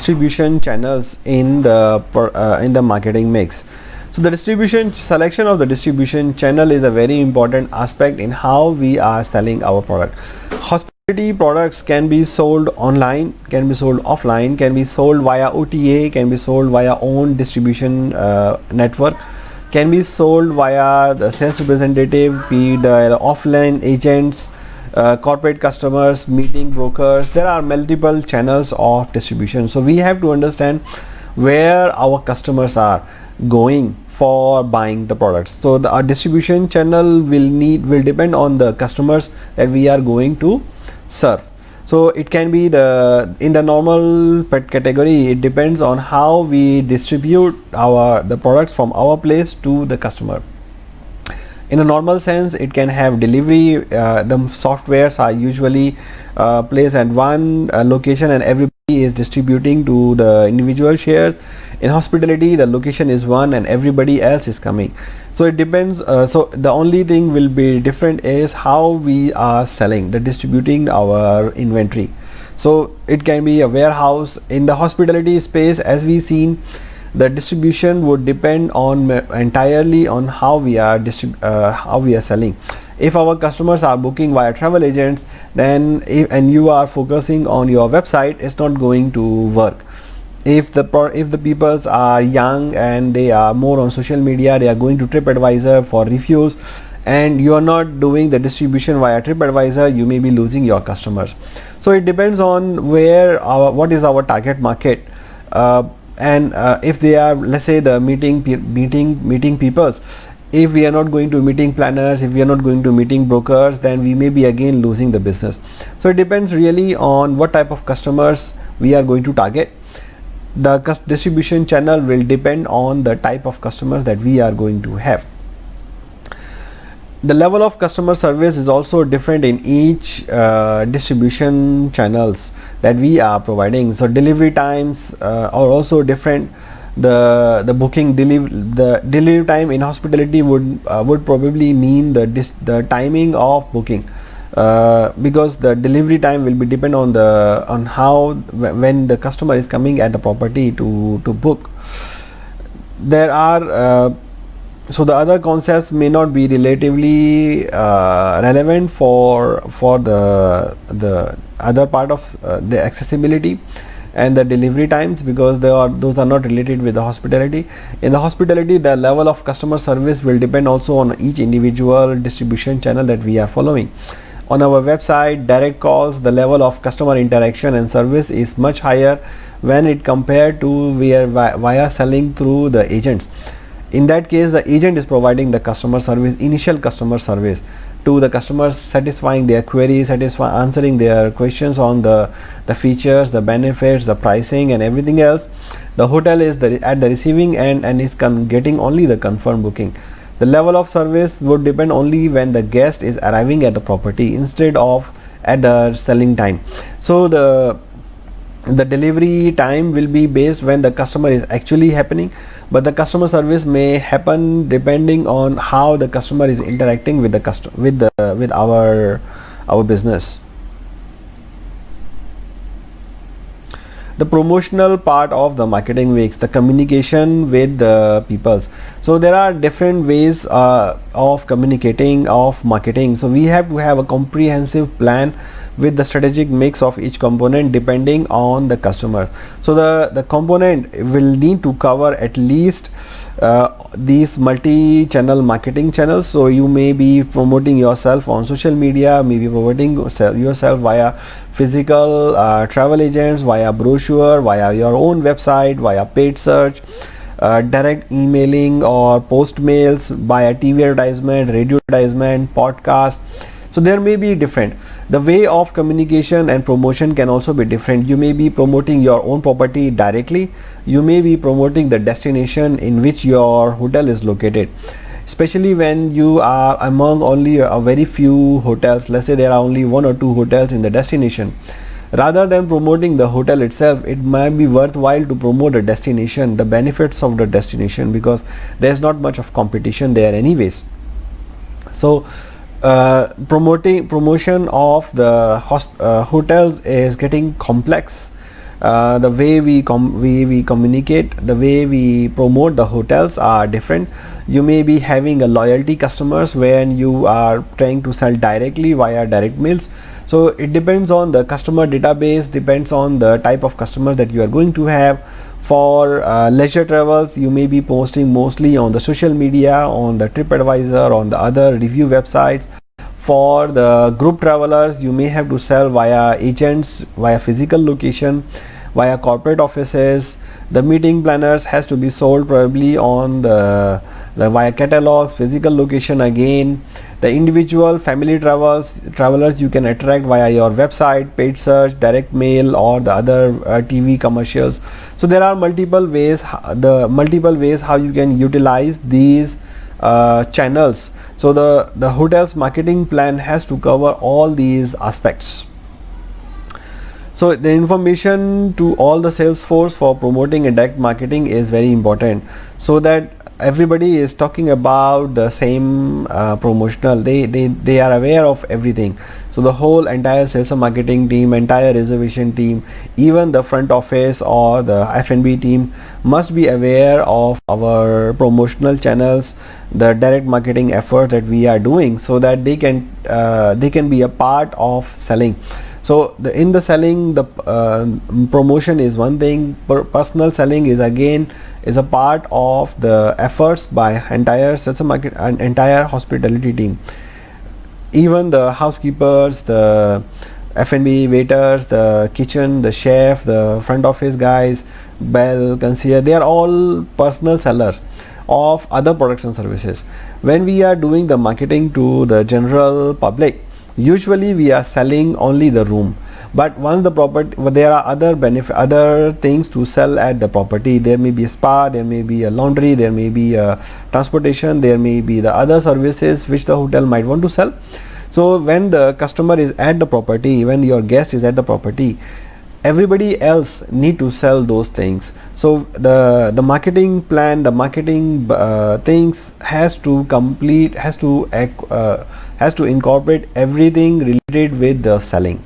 distribution channels in the marketing mix. So the selection of the distribution channel is a very important aspect in how we are selling our product. Hospitality products can be sold online, can be sold offline, can be sold via OTA, can be sold via own distribution network, can be sold via the sales representative, be the offline agents, corporate customers, meeting brokers. There are multiple channels of distribution. So we have to understand where our customers are going for buying the products. So our distribution channel will depend on the customers that we are going to serve. So it can be in the normal pet category, it depends on how we distribute the products from our place to the customer. In a normal sense, it can have delivery. The softwares are usually placed at one location and everybody is distributing to the individual shares. In hospitality, the location is one and everybody else is coming. So it depends. So the only thing will be different is how we are selling, distributing our inventory. So it can be a warehouse. In the hospitality space, as we seen, the distribution would depend on entirely on how we are selling. If our customers are booking via travel agents, then and you are focusing on your website, it's not going to work. If the peoples are young and they are more on social media, they are going to TripAdvisor for reviews, and you are not doing the distribution via TripAdvisor, you may be losing your customers. So it depends on what is our target market. And if they are, let's say, the meeting peoples, if we are not going to meeting planners, if we are not going to meeting brokers, then we may be again losing the business. So it depends really on what type of customers we are going to target. The distribution channel will depend on the type of customers that we are going to have. The level of customer service is also different in each distribution channels that we are providing. So delivery times are also different. The delivery time in hospitality would probably mean the timing of booking, because the delivery time will be depend on when the customer is coming at the property to book. There are so the other concepts may not be relatively relevant for the other part of the accessibility and the delivery times, because those are not related with the hospitality. In the hospitality, the level of customer service will depend also on each individual distribution channel that we are following. On our website, direct calls, the level of customer interaction and service is much higher when it compared to via selling through the agents. In that case, the agent is providing the customer service, initial customer service to the customers, satisfying their queries, answering their questions on the features, the benefits, the pricing and everything else. The hotel is at the receiving end and is getting only the confirmed booking. The level of service would depend only when the guest is arriving at the property instead of at the selling time. So the delivery time will be based when the customer is actually happening, but the customer service may happen depending on how the customer is interacting with our business. The promotional part of the marketing mix, the communication with the peoples. So there are different ways of communicating, of marketing. So we have to have a comprehensive plan with the strategic mix of each component depending on the customer. So the component will need to cover at least these multi-channel marketing channels. So you may be promoting yourself on social media, maybe promoting yourself via physical travel agents, via brochure, via your own website, via paid search, direct emailing or post mails, via TV advertisement, radio advertisement, podcast. So there may be different. The way of communication and promotion can also be different. You may be promoting your own property directly. You may be promoting the destination in which your hotel is located, especially when you are among only a very few hotels. Let's say there are only 1 or 2 hotels in the destination. Rather than promoting the hotel itself, it might be worthwhile to promote the destination, the benefits of the destination, because there's not much of competition there anyways. So promotion of the hotels is getting complex the way we communicate, the way we promote the hotels are different. You may be having a loyalty customers when you are trying to sell directly via direct mails. So it depends on the customer database, depends on the type of customer that you are going to have. For leisure travels, you may be posting mostly on the social media, on the TripAdvisor, on the other review websites. For the group travelers, you may have to sell via agents, via physical location, via corporate offices. The meeting planners has to be sold probably on the via catalogs, physical location again. The individual family travelers you can attract via your website, paid search, direct mail, or the other TV commercials. So there are multiple ways how you can utilize these channels. So the hotel's marketing plan has to cover all these aspects. So the information to all the sales force for promoting and direct marketing is very important, so that everybody is talking about the same promotional, they are aware of everything. So the whole entire sales and marketing team, entire reservation team, even the front office or the F&B team must be aware of our promotional channels, the direct marketing effort that we are doing, so that they can be a part of selling. So in the selling, the promotion is one thing, personal selling is again is a part of the efforts by entire sales and market and entire hospitality team. Even the housekeepers, the F&B waiters, the kitchen, the chef, the front office guys, bell, concierge, they are all personal sellers of other products and services. When we are doing the marketing to the general public, usually we are selling only the room. But once the property, there are other things to sell at the property. There may be a spa, there may be a laundry, there may be a transportation, there may be the other services which the hotel might want to sell. So when the customer is at the property, when your guest is at the property, everybody else need to sell those things. So the marketing plan, the marketing things has to incorporate everything related with the selling.